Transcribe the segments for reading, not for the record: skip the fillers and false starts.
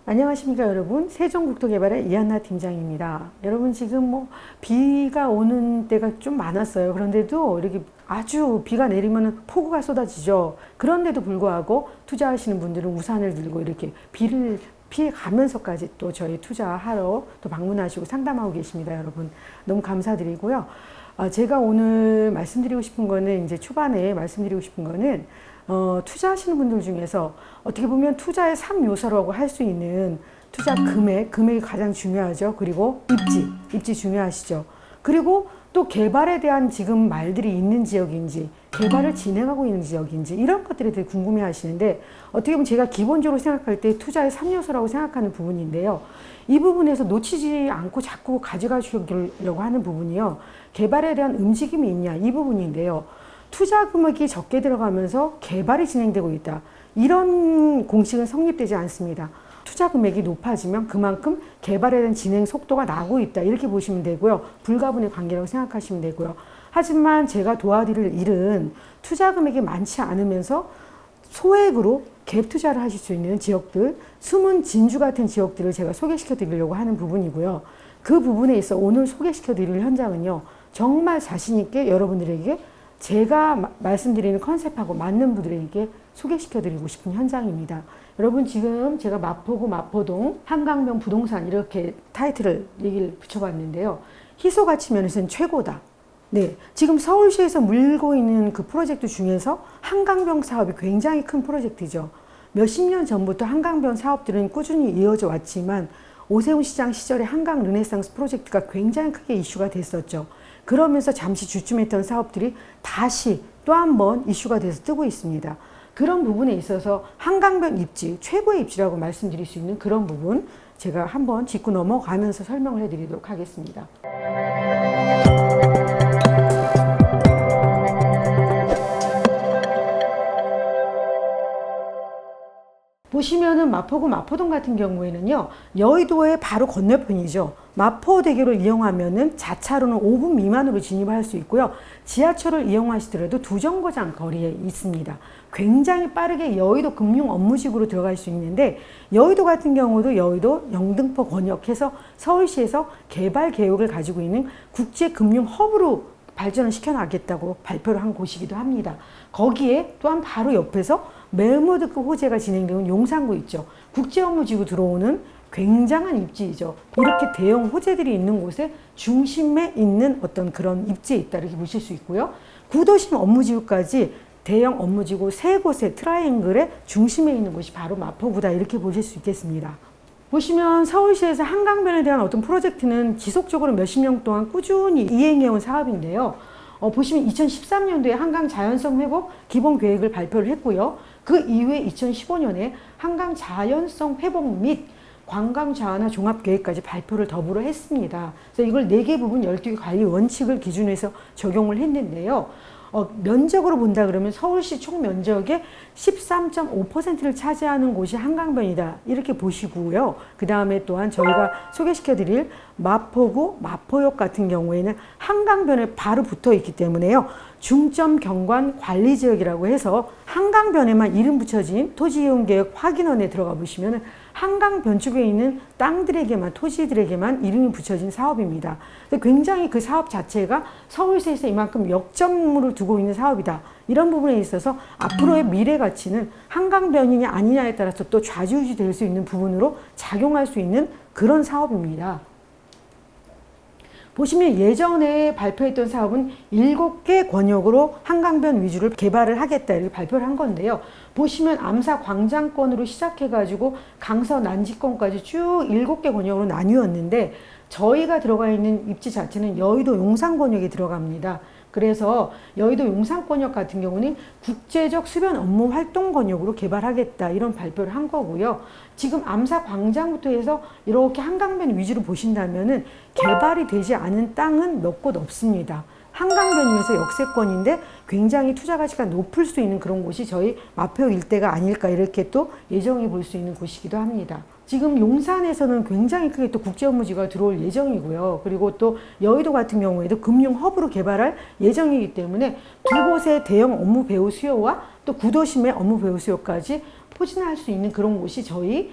안녕하십니까 여러분, 세종국토개발의 이한나 팀장입니다. 여러분 지금 비가 오는 때가 좀 많았어요. 그런데도 이렇게 아주 비가 내리면 폭우가 쏟아지죠. 그런데도 불구하고 투자하시는 분들은 우산을 들고 이렇게 비를 피해 가면서까지 또 저희 투자하러 또 방문하시고 상담하고 계십니다. 여러분 너무 감사드리고요. 제가 오늘 말씀드리고 싶은 거는, 이제 초반에 말씀드리고 싶은 거는 투자하시는 분들 중에서 어떻게 보면 투자의 3요소라고 할 수 있는 투자 금액이 가장 중요하죠. 그리고 입지 중요하시죠. 그리고 또 개발에 대한 지금 말들이 있는 지역인지, 개발을 진행하고 있는 지역인지, 이런 것들에 대해 궁금해 하시는데, 어떻게 보면 제가 기본적으로 생각할 때 투자의 3요소라고 생각하는 부분인데요. 이 부분에서 놓치지 않고 자꾸 가져가시려고 하는 부분이요. 개발에 대한 움직임이 있냐, 이 부분인데요. 투자 금액이 적게 들어가면서 개발이 진행되고 있다, 이런 공식은 성립되지 않습니다. 투자 금액이 높아지면 그만큼 개발에 대한 진행 속도가 나고 있다, 이렇게 보시면 되고요. 불가분의 관계라고 생각하시면 되고요. 하지만 제가 도와드릴 일은 투자 금액이 많지 않으면서 소액으로 갭 투자를 하실 수 있는 지역들, 숨은 진주 같은 지역들을 제가 소개시켜 드리려고 하는 부분이고요. 그 부분에 있어 오늘 소개시켜 드릴 현장은요, 정말 자신 있게 여러분들에게 제가 말씀드리는 컨셉하고 맞는 분들에게 소개시켜 드리고 싶은 현장입니다. 여러분 지금 제가 마포구 마포동 한강변 부동산, 이렇게 타이틀을 얘기를 붙여봤는데요. 희소가치 면에서는 최고다. 네, 지금 서울시에서 물고 있는 그 프로젝트 중에서 한강변 사업이 굉장히 큰 프로젝트죠. 몇십 년 전부터 한강변 사업들은 꾸준히 이어져 왔지만 오세훈 시장 시절에 한강 르네상스 프로젝트가 굉장히 크게 이슈가 됐었죠. 그러면서 잠시 주춤했던 사업들이 다시 또 한 번 이슈가 돼서 뜨고 있습니다. 그런 부분에 있어서 한강변 입지, 최고의 입지라고 말씀드릴 수 있는 그런 부분, 제가 한번 짚고 넘어가면서 설명을 해드리도록 하겠습니다. 보시면은 마포구 마포동 같은 경우에는요, 여의도의 바로 건너편이죠. 마포대교를 이용하면은 자차로는 5분 미만으로 진입할 수 있고요. 지하철을 이용하시더라도 두 정거장 거리에 있습니다. 굉장히 빠르게 여의도 금융 업무지구로 들어갈 수 있는데, 여의도 같은 경우도 여의도 영등포 권역해서 서울시에서 개발 계획을 가지고 있는 국제 금융 허브로 발전을 시켜나가겠다고 발표를 한 곳이기도 합니다. 거기에 또한 바로 옆에서 매물특급 호재가 진행되는 용산구 있죠. 국제업무지구 들어오는 굉장한 입지이죠. 이렇게 대형 호재들이 있는 곳에 중심에 있는 어떤 그런 입지에 있다, 이렇게 보실 수 있고요. 구도심 업무지구까지 대형 업무지구 세 곳의 트라이앵글의 중심에 있는 곳이 바로 마포구다, 이렇게 보실 수 있겠습니다. 보시면 서울시에서 한강변에 대한 어떤 프로젝트는 지속적으로 몇십 년 동안 꾸준히 이행해온 사업인데요. 보시면 2013년도에 한강 자연성 회복 기본 계획을 발표를 했고요. 그 이후에 2015년에 한강 자연성 회복 및 관광 자원화 종합 계획까지 발표를 더불어 했습니다. 그래서 이걸 4개 부분 12개 관리 원칙을 기준으로 해서 적용을 했는데요. 면적으로 본다 그러면 서울시 총 면적의 13.5%를 차지하는 곳이 한강변이다, 이렇게 보시고요. 그 다음에 또한 저희가 소개시켜 드릴 마포구 마포역 같은 경우에는 한강변에 바로 붙어 있기 때문에요, 중점 경관 관리 지역이라고 해서 한강변에만 이름 붙여진 토지이용계획 확인원에 들어가 보시면 한강변 쪽에 있는 땅들에게만, 토지들에게만 이름이 붙여진 사업입니다. 굉장히 그 사업 자체가 서울시에서 이만큼 역점을 두고 있는 사업이다, 이런 부분에 있어서 앞으로의 미래 가치는 한강변이냐 아니냐에 따라서 또 좌지우지 될 수 있는 부분으로 작용할 수 있는 그런 사업입니다. 보시면 예전에 발표했던 사업은 7개 권역으로 한강변 위주로 개발을 하겠다, 이렇게 발표를 한 건데요. 보시면 암사 광장권으로 시작해가지고 강서 난지권까지 쭉 7개 권역으로 나뉘었는데, 저희가 들어가 있는 입지 자체는 여의도 용산 권역에 들어갑니다. 그래서 여의도 용산 권역 같은 경우는 국제적 수변 업무 활동 권역으로 개발하겠다, 이런 발표를 한 거고요. 지금 암사 광장부터 해서 이렇게 한강변 위주로 보신다면은 개발이 되지 않은 땅은 몇 곳 없습니다. 한강변이면서 역세권인데 굉장히 투자 가치가 높을 수 있는 그런 곳이 저희 마포역 일대가 아닐까, 이렇게 또 예정해 볼 수 있는 곳이기도 합니다. 지금 용산에서는 굉장히 크게 또 국제업무지구가 들어올 예정이고요. 그리고 또 여의도 같은 경우에도 금융 허브로 개발할 예정이기 때문에 두 곳의 대형 업무 배후 수요와 또 구도심의 업무 배후 수요까지 포진할 수 있는 그런 곳이 저희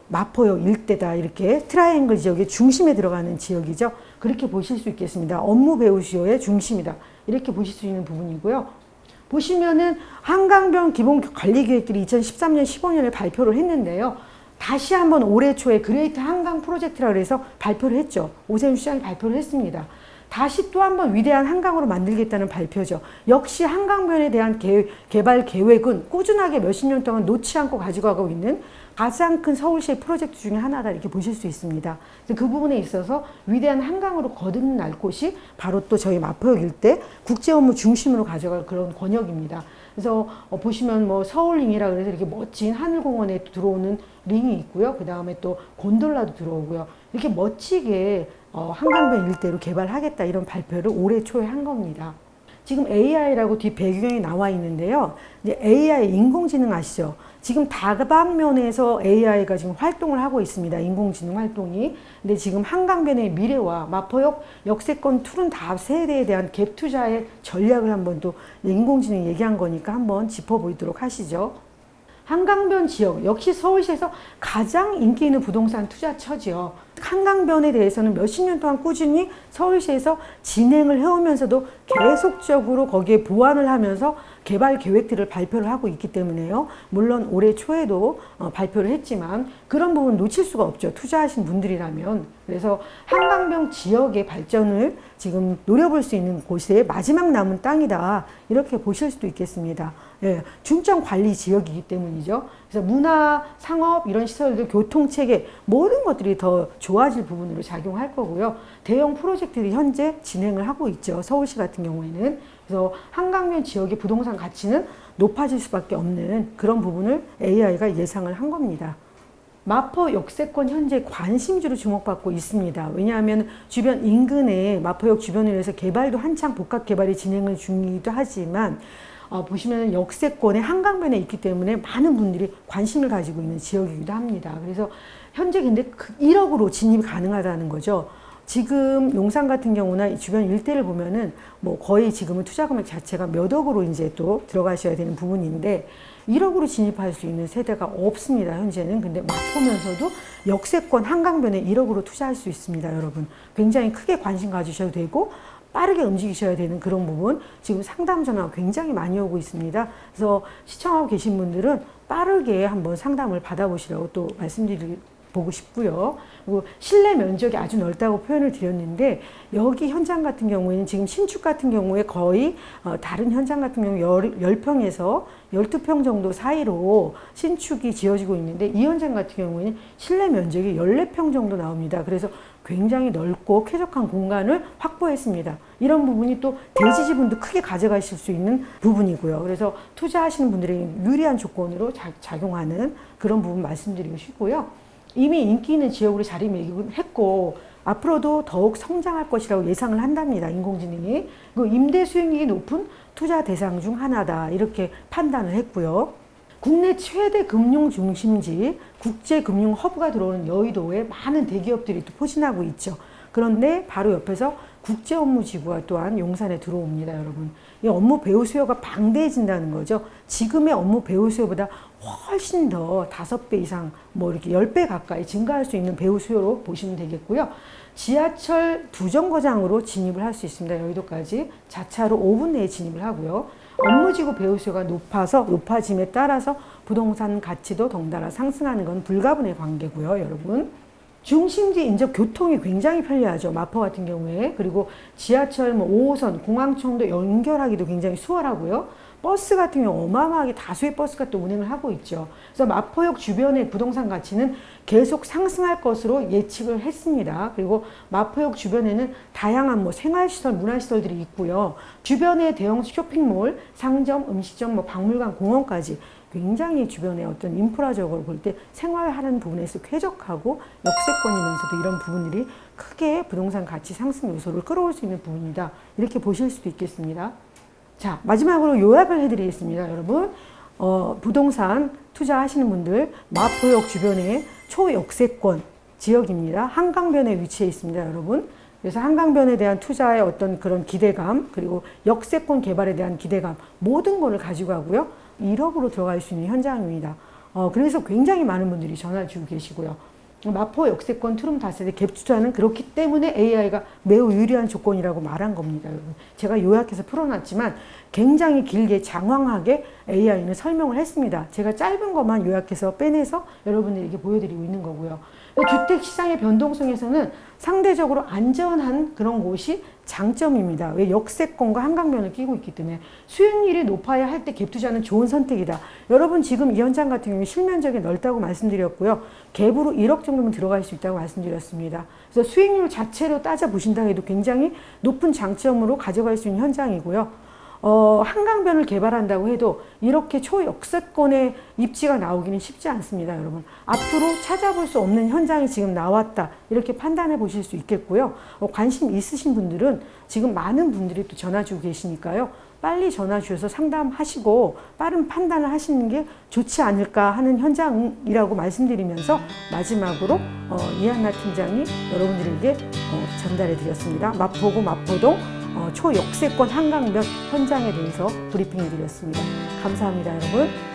마포역 일대다. 이렇게 트라이앵글 지역의 중심에 들어가는 지역이죠. 그렇게 보실 수 있겠습니다. 업무 배후 수요의 중심이다. 이렇게 보실 수 있는 부분이고요. 보시면은 한강변 기본관리계획들이 2013년, 15년에 발표를 했는데요. 다시 한번 올해 초에 그레이트 한강 프로젝트라 그래서 발표를 했죠. 오세훈 시장이 발표를 했습니다. 다시 또 한번 위대한 한강으로 만들겠다는 발표죠. 역시 한강변에 대한 개발 계획은 꾸준하게 몇십 년 동안 놓지 않고 가지고 있는 가장 큰 서울시의 프로젝트 중에 하나다. 이렇게 보실 수 있습니다. 그 부분에 있어서 위대한 한강으로 거듭날 곳이 바로 또 저희 마포역 일대 국제 업무 중심으로 가져갈 그런 권역입니다. 그래서 보시면 뭐 서울링이라 그래서 이렇게 멋진 하늘공원에 들어오는 링이 있고요. 그 다음에 또 곤돌라도 들어오고요. 이렇게 멋지게 한강변 일대로 개발하겠다 이런 발표를 올해 초에 한 겁니다. 지금 AI라고 뒤 배경에 나와 있는데요. 이제 AI 인공지능 아시죠? 지금 다방면에서 AI가 지금 활동을 하고 있습니다. 인공지능 활동이. 근데 지금 한강변의 미래와 마포역 역세권 푸른다 세대에 대한 갭 투자의 전략을 한번 또 인공지능이 얘기한 거니까 한번 짚어보도록 하시죠. 한강변 지역, 역시 서울시에서 가장 인기 있는 부동산 투자처지요. 한강변에 대해서는 몇십 년 동안 꾸준히 서울시에서 진행을 해오면서도 계속적으로 거기에 보완을 하면서 개발 계획들을 발표를 하고 있기 때문에요. 물론 올해 초에도 발표를 했지만 그런 부분 놓칠 수가 없죠. 투자하신 분들이라면. 그래서 한강변 지역의 발전을 지금 노려볼 수 있는 곳에 마지막 남은 땅이다. 이렇게 보실 수도 있겠습니다. 예, 중점 관리 지역이기 때문이죠. 그래서 문화, 상업 이런 시설들, 교통체계 모든 것들이 더 좋아질 부분으로 작용할 거고요. 대형 프로젝트들이 현재 진행을 하고 있죠. 서울시 같은 경우에는. 그래서 한강변 지역의 부동산 가치는 높아질 수밖에 없는 그런 부분을 AI가 예상을 한 겁니다. 마포 역세권 현재 관심주로 주목받고 있습니다. 왜냐하면 주변 인근에 마포역 주변을 해서 개발도 한창 복합 개발이 진행을 중이기도 하지만 보시면 역세권에 한강변에 있기 때문에 많은 분들이 관심을 가지고 있는 지역이기도 합니다. 그래서 현재 근데 1억으로 진입이 가능하다는 거죠. 지금 용산 같은 경우나 주변 일대를 보면은 뭐 거의 지금은 투자 금액 자체가 몇 억으로 이제 또 들어가셔야 되는 부분인데 1억으로 진입할 수 있는 세대가 없습니다. 현재는. 근데 마포면서도 역세권 한강변에 1억으로 투자할 수 있습니다. 여러분. 굉장히 크게 관심 가지셔도 되고 빠르게 움직이셔야 되는 그런 부분 지금 상담 전화가 굉장히 많이 오고 있습니다. 그래서 시청하고 계신 분들은 빠르게 한번 상담을 받아보시라고 또 말씀드리고 싶고요. 그리고 실내 면적이 아주 넓다고 표현을 드렸는데 여기 현장 같은 경우에는 지금 신축 같은 경우에 거의 다른 현장 같은 경우 10평에서 12평 정도 사이로 신축이 지어지고 있는데 이 현장 같은 경우에는 실내 면적이 14평 정도 나옵니다. 그래서 굉장히 넓고 쾌적한 공간을 확보했습니다. 이런 부분이 또 대지 지분도 크게 가져가실 수 있는 부분이고요. 그래서 투자하시는 분들에게 유리한 조건으로 작용하는 그런 부분 말씀드리고 싶고요. 이미 인기 있는 지역으로 자리매김했고 앞으로도 더욱 성장할 것이라고 예상을 한답니다. 인공지능이. 그리고 임대 수익률이 높은 투자 대상 중 하나다. 이렇게 판단을 했고요. 국내 최대 금융 중심지, 국제 금융 허브가 들어오는 여의도에 많은 대기업들이 또 포진하고 있죠. 그런데 바로 옆에서 국제 업무 지구가 또한 용산에 들어옵니다, 여러분. 이 업무 배후 수요가 방대해진다는 거죠. 지금의 업무 배후 수요보다 훨씬 더 5배 이상, 뭐 이렇게 10배 가까이 증가할 수 있는 배후 수요로 보시면 되겠고요. 지하철 2정거장으로 진입을 할 수 있습니다. 여의도까지. 자차로 5분 내에 진입을 하고요. 업무지구 배후 수요가 높아짐에 따라서 부동산 가치도 덩달아 상승하는 건 불가분의 관계고요, 여러분. 중심지 인접 교통이 굉장히 편리하죠. 마포 같은 경우에. 그리고 지하철 5호선, 공항청도 연결하기도 굉장히 수월하고요. 버스 같은 경우 어마어마하게 다수의 버스가 또 운행을 하고 있죠. 그래서 마포역 주변의 부동산 가치는 계속 상승할 것으로 예측을 했습니다. 그리고 마포역 주변에는 다양한 생활시설, 문화시설들이 있고요. 주변에 대형 쇼핑몰, 상점, 음식점, 박물관, 공원까지 굉장히 주변에 어떤 인프라적으로 볼 때 생활하는 부분에서 쾌적하고 역세권이면서도 이런 부분들이 크게 부동산 가치 상승 요소를 끌어올 수 있는 부분이다. 이렇게 보실 수도 있겠습니다. 자, 마지막으로 요약을 해드리겠습니다, 여러분. 부동산 투자하시는 분들, 마포역 주변의 초역세권 지역입니다. 한강변에 위치해 있습니다, 여러분. 그래서 한강변에 대한 투자의 어떤 그런 기대감, 그리고 역세권 개발에 대한 기대감, 모든 것을 가지고 가고요. 1억으로 들어갈 수 있는 현장입니다. 그래서 굉장히 많은 분들이 전화를 주고 계시고요. 마포 역세권 투룸 다세대 갭 투자는 그렇기 때문에 AI가 매우 유리한 조건이라고 말한 겁니다, 여러분. 제가 요약해서 풀어놨지만 굉장히 길게 장황하게 AI는 설명을 했습니다. 제가 짧은 것만 요약해서 빼내서 여러분들에게 보여드리고 있는 거고요. 주택 시장의 변동성에서는 상대적으로 안전한 그런 곳이 장점입니다. 왜 역세권과 한강변을 끼고 있기 때문에 수익률이 높아야 할 때 갭 투자는 좋은 선택이다. 여러분 지금 이 현장 같은 경우에 실면적이 넓다고 말씀드렸고요. 갭으로 1억 정도면 들어갈 수 있다고 말씀드렸습니다. 그래서 수익률 자체로 따져보신다 해도 굉장히 높은 장점으로 가져갈 수 있는 현장이고요. 한강변을 개발한다고 해도 이렇게 초역세권의 입지가 나오기는 쉽지 않습니다, 여러분. 앞으로 찾아볼 수 없는 현장이 지금 나왔다, 이렇게 판단해 보실 수 있겠고요. 관심 있으신 분들은 지금 많은 분들이 또 전화 주고 계시니까요. 빨리 전화 주셔서 상담하시고 빠른 판단을 하시는 게 좋지 않을까 하는 현장이라고 말씀드리면서 마지막으로 이한나 팀장이 여러분들에게 전달해 드렸습니다. 마포구 마포동 초역세권 한강변 현장에 대해서 브리핑해 드렸습니다. 감사합니다, 여러분.